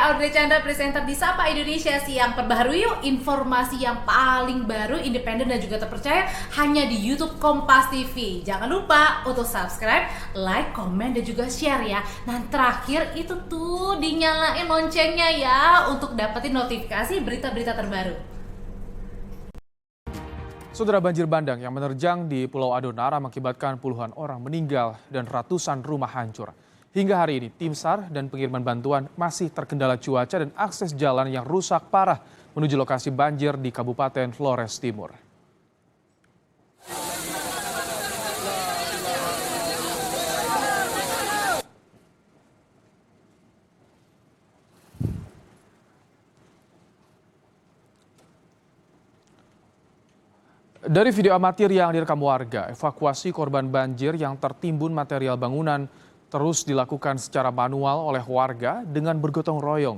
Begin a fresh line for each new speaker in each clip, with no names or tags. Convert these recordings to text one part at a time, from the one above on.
saya Audrey Chandra, presenter di Sapa Indonesia Siang. Perbaharui yuk informasi yang paling baru, independen dan juga terpercaya hanya di YouTube Kompas TV. Jangan lupa untuk subscribe, like, komen dan juga share ya. Nah terakhir itu tuh dinyalain loncengnya ya untuk dapetin notifikasi berita-berita terbaru.
Saudara, banjir bandang yang menerjang di Pulau Adonara mengakibatkan puluhan orang meninggal dan ratusan rumah hancur. Hingga hari ini, tim SAR dan pengiriman bantuan masih terkendala cuaca dan akses jalan yang rusak parah menuju lokasi banjir di Kabupaten Flores Timur. Dari video amatir yang direkam warga, evakuasi korban banjir yang tertimbun material bangunan terus dilakukan secara manual oleh warga dengan bergotong royong.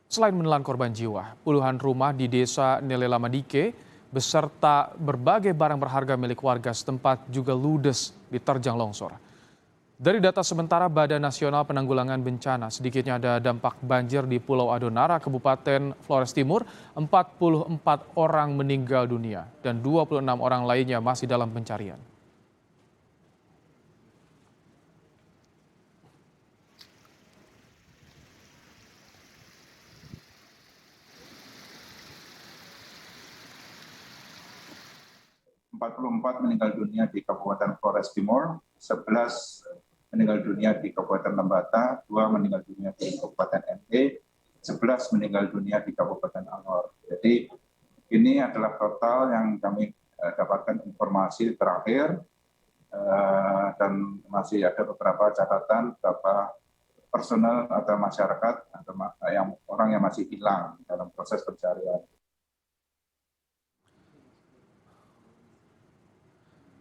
Selain menelan korban jiwa, puluhan rumah di desa Nelelamadike beserta berbagai barang berharga milik warga setempat juga ludes diterjang longsor. Dari data sementara Badan Nasional Penanggulangan Bencana, sedikitnya ada dampak banjir di Pulau Adonara, Kabupaten Flores Timur, 44 orang meninggal dunia dan 26 orang lainnya masih dalam pencarian.
Empat meninggal dunia di Kabupaten Flores Timur, 11 meninggal dunia di Kabupaten Lembata, 2 meninggal dunia di Kabupaten NE, 11 meninggal dunia di Kabupaten Alor. Jadi ini adalah total yang kami dapatkan informasi terakhir dan masih ada beberapa catatan beberapa personel atau masyarakat atau orang yang masih hilang dalam proses pencarian.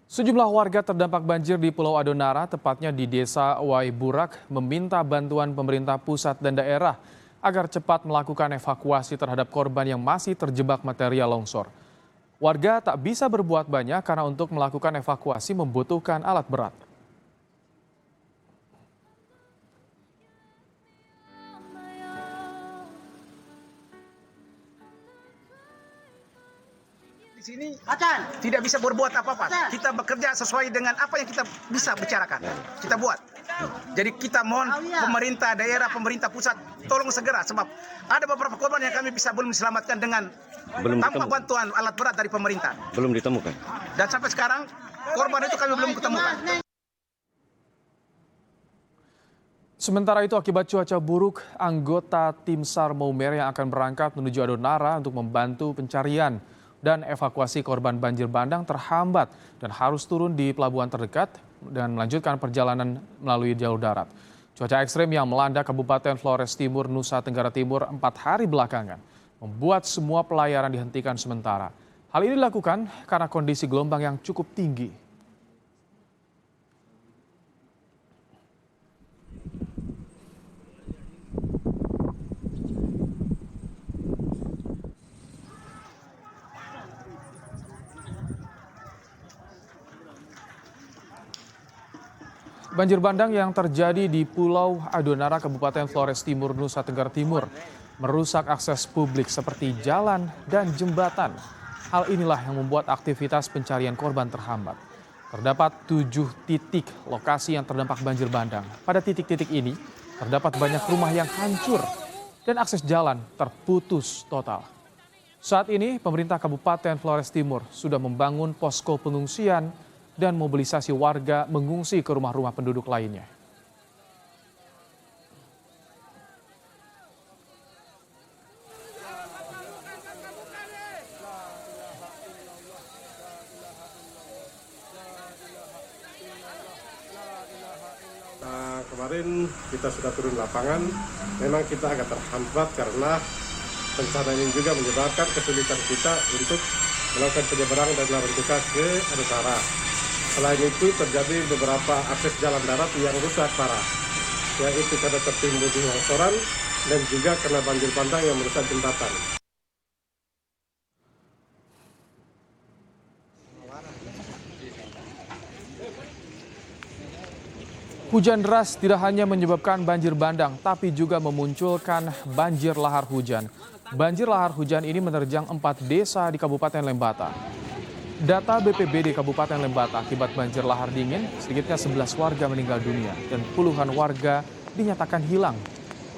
Sejumlah warga terdampak banjir di Pulau Adonara, tepatnya di Desa Waiburak, meminta bantuan pemerintah pusat dan daerah agar cepat melakukan evakuasi terhadap korban yang masih terjebak material longsor. Warga tak bisa berbuat banyak karena untuk melakukan evakuasi membutuhkan alat berat.
Di sini tidak bisa berbuat apa-apa. Kita bekerja sesuai dengan apa yang kita bisa bicarakan. Kita buat. Jadi kita mohon pemerintah daerah, pemerintah pusat tolong segera sebab ada beberapa korban yang kami belum diselamatkan dengan tanpa bantuan alat berat dari pemerintah.
Belum ditemukan.
Dan sampai sekarang korban itu kami belum ketemukan.
Sementara itu akibat cuaca buruk, anggota tim SAR Maumere yang akan berangkat menuju Adonara untuk membantu pencarian dan evakuasi korban banjir bandang terhambat dan harus turun di pelabuhan terdekat dan melanjutkan perjalanan melalui jalur darat. Cuaca ekstrem yang melanda Kabupaten Flores Timur, Nusa Tenggara Timur 4 hari belakangan membuat semua pelayaran dihentikan sementara. Hal ini dilakukan karena kondisi gelombang yang cukup tinggi. Banjir bandang yang terjadi di Pulau Adonara, Kabupaten Flores Timur, Nusa Tenggara Timur, merusak akses publik seperti jalan dan jembatan. Hal inilah yang membuat aktivitas pencarian korban terhambat. Terdapat 7 titik lokasi yang terdampak banjir bandang. Pada titik-titik ini, terdapat banyak rumah yang hancur dan akses jalan terputus total. Saat ini, pemerintah Kabupaten Flores Timur sudah membangun posko pengungsian dan mobilisasi warga mengungsi ke rumah-rumah penduduk lainnya.
Kemarin kita sudah turun lapangan, memang kita agak terhambat karena bencana ini juga menyebabkan kesulitan kita untuk melakukan penyeberangan dari Larantuka ke Adonara. Selain itu terjadi beberapa akses jalan darat yang rusak parah, yaitu karena tertimbun longsoran dan juga karena banjir bandang yang merusak jembatan.
Hujan deras tidak hanya menyebabkan banjir bandang, tapi juga memunculkan banjir lahar hujan. Banjir lahar hujan ini menerjang 4 desa di Kabupaten Lembata. Data BPBD Kabupaten Lembata akibat banjir lahar dingin, sedikitnya 11 warga meninggal dunia dan puluhan warga dinyatakan hilang.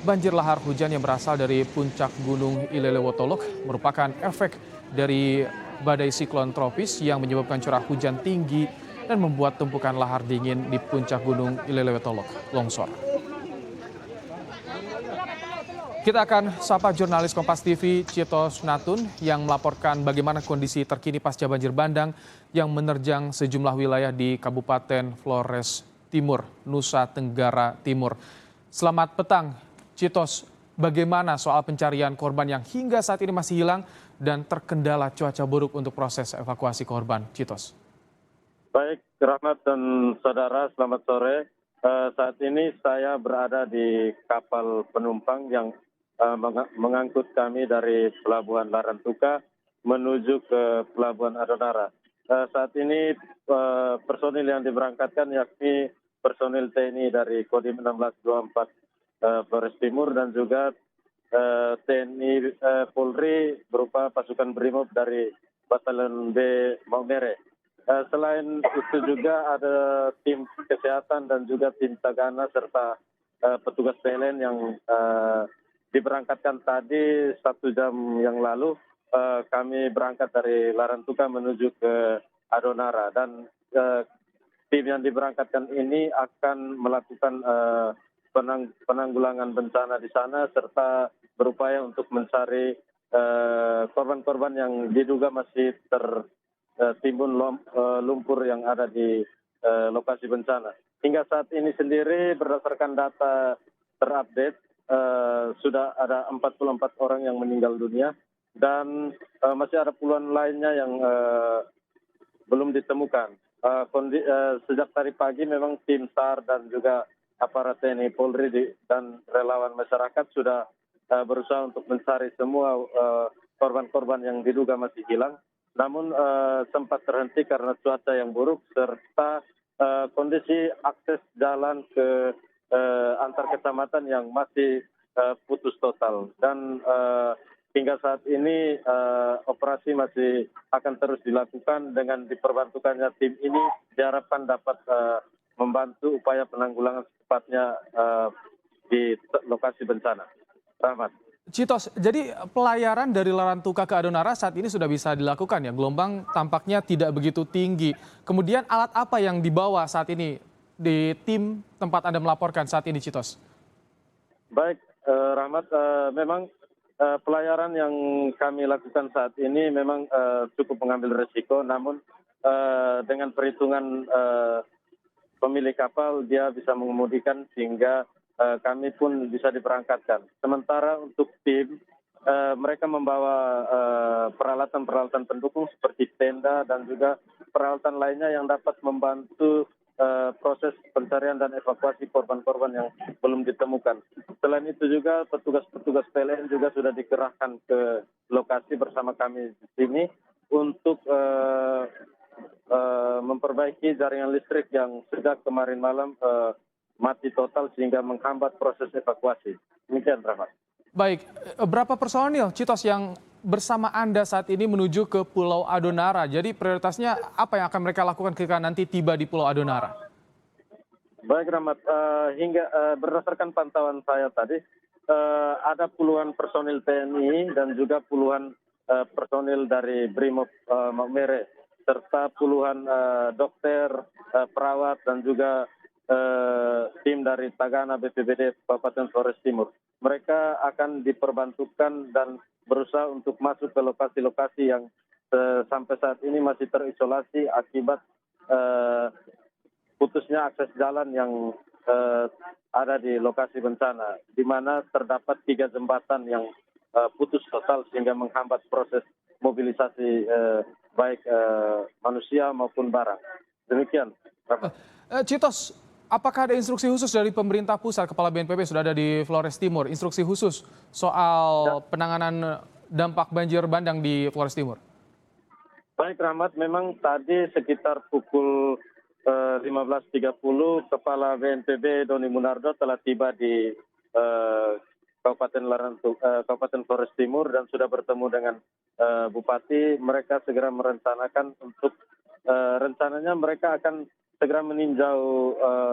Banjir lahar hujan yang berasal dari puncak Gunung Ilelewotolok merupakan efek dari badai siklon tropis yang menyebabkan curah hujan tinggi dan membuat tumpukan lahar dingin di puncak Gunung Ilelewotolok longsor. Kita akan sapa jurnalis Kompas TV Citos Natun yang melaporkan bagaimana kondisi terkini pasca banjir bandang yang menerjang sejumlah wilayah di Kabupaten Flores Timur, Nusa Tenggara Timur. Selamat petang, Citos. Bagaimana soal pencarian korban yang hingga saat ini masih hilang dan terkendala cuaca buruk untuk proses evakuasi korban, Citos?
Baik, Rahmat dan saudara, selamat sore. Saat ini saya berada di kapal penumpang yang mengangkut kami dari Pelabuhan Larantuka menuju ke Pelabuhan Adonara. Saat ini personil yang diberangkatkan yakni personil TNI dari Kodim 1624 Flores Timur dan juga TNI Polri berupa pasukan Brimob dari Batalion B Maumere. Selain itu juga ada tim kesehatan dan juga tim Tagana serta petugas PLN yang diberangkatkan tadi 1 jam yang lalu. Kami berangkat dari Larantuka menuju ke Adonara dan tim yang diberangkatkan ini akan melakukan penanggulangan bencana di sana serta berupaya untuk mencari korban-korban yang diduga masih tertimbun lumpur yang ada di lokasi bencana. Hingga saat ini sendiri berdasarkan data terupdate sudah ada 44 orang yang meninggal dunia dan masih ada puluhan lainnya yang belum ditemukan. Sejak tadi pagi memang tim SAR dan juga aparat TNI Polri dan relawan masyarakat sudah berusaha untuk mencari semua korban-korban yang diduga masih hilang. Namun sempat terhenti karena cuaca yang buruk serta kondisi akses jalan ke antar kecamatan yang masih putus total. Dan hingga saat ini operasi masih akan terus dilakukan dengan diperbantukannya tim ini diharapkan dapat membantu upaya penanggulangan secepatnya di lokasi bencana. Rahmat.
Citos, jadi pelayaran dari Larantuka ke Adonara saat ini sudah bisa dilakukan ya? Gelombang tampaknya tidak begitu tinggi. Kemudian alat apa yang dibawa saat ini di tim tempat Anda melaporkan saat ini, Citos?
Baik, Rahmat, memang pelayaran yang kami lakukan saat ini memang cukup mengambil resiko, namun dengan perhitungan pemilik kapal dia bisa mengemudikan sehingga kami pun bisa diberangkatkan. Sementara untuk tim, mereka membawa peralatan-peralatan pendukung seperti tenda dan juga peralatan lainnya yang dapat membantu proses pencarian dan evakuasi korban-korban yang belum ditemukan. Selain itu juga petugas-petugas PLN juga sudah dikerahkan ke lokasi bersama kami di sini untuk memperbaiki jaringan listrik yang sejak kemarin malam mati total sehingga menghambat proses evakuasi. Demikian, Rahmat.
Baik, berapa personil Citos yang bersama Anda saat ini menuju ke Pulau Adonara? Jadi prioritasnya apa yang akan mereka lakukan ketika nanti tiba di Pulau Adonara?
Baik, Rahmat. Hingga berdasarkan pantauan saya tadi, ada puluhan personil TNI dan juga puluhan personil dari Brimob Maumere serta puluhan dokter, perawat dan juga tim dari Tagana BPBD Kabupaten Flores Timur. Mereka akan diperbantukan dan berusaha untuk masuk ke lokasi-lokasi yang sampai saat ini masih terisolasi akibat putusnya akses jalan yang ada di lokasi bencana, di mana terdapat 3 jembatan yang putus total sehingga menghambat proses mobilisasi baik manusia maupun barang. Demikian.
Citos, apakah ada instruksi khusus dari pemerintah pusat, Kepala BNPB sudah ada di Flores Timur, instruksi khusus soal penanganan dampak banjir bandang di Flores Timur?
Baik, Rahmat, memang tadi sekitar pukul 15.30 Kepala BNPB Doni Munardo telah tiba di Kabupaten Flores Timur dan sudah bertemu dengan Bupati. Mereka segera merencanakan untuk rencananya mereka akan segera meninjau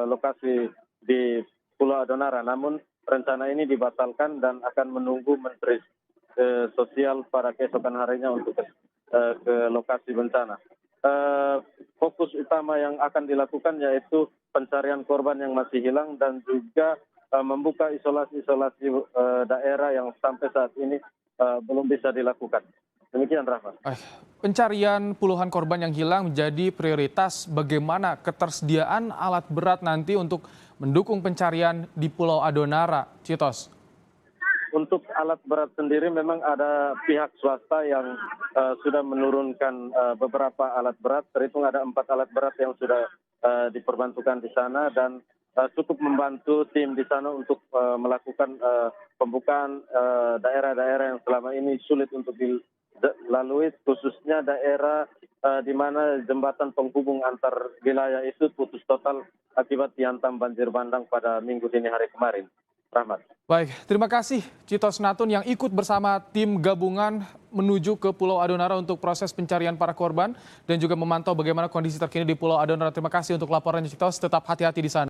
lokasi di Pulau Adonara. Namun rencana ini dibatalkan dan akan menunggu Menteri Sosial pada keesokan harinya untuk ke lokasi bencana. Fokus utama yang akan dilakukan yaitu pencarian korban yang masih hilang dan juga membuka isolasi-isolasi daerah yang sampai saat ini belum bisa dilakukan. Demikian, Rahmat.
Pencarian puluhan korban yang hilang menjadi prioritas. Bagaimana ketersediaan alat berat nanti untuk mendukung pencarian di Pulau Adonara, Citos?
Untuk alat berat sendiri memang ada pihak swasta yang sudah menurunkan beberapa alat berat. Terhitung ada 4 alat berat yang sudah diperbantukan di sana dan cukup membantu tim di sana untuk melakukan pembukaan daerah-daerah yang selama ini sulit untuk dilalui, khususnya daerah di mana jembatan penghubung antar wilayah itu putus total akibat dihantam banjir bandang pada minggu dini hari kemarin. Rahmat.
Baik, terima kasih Citos Natun yang ikut bersama tim gabungan menuju ke Pulau Adonara untuk proses pencarian para korban dan juga memantau bagaimana kondisi terkini di Pulau Adonara. Terima kasih untuk laporannya Citos, tetap hati-hati di sana.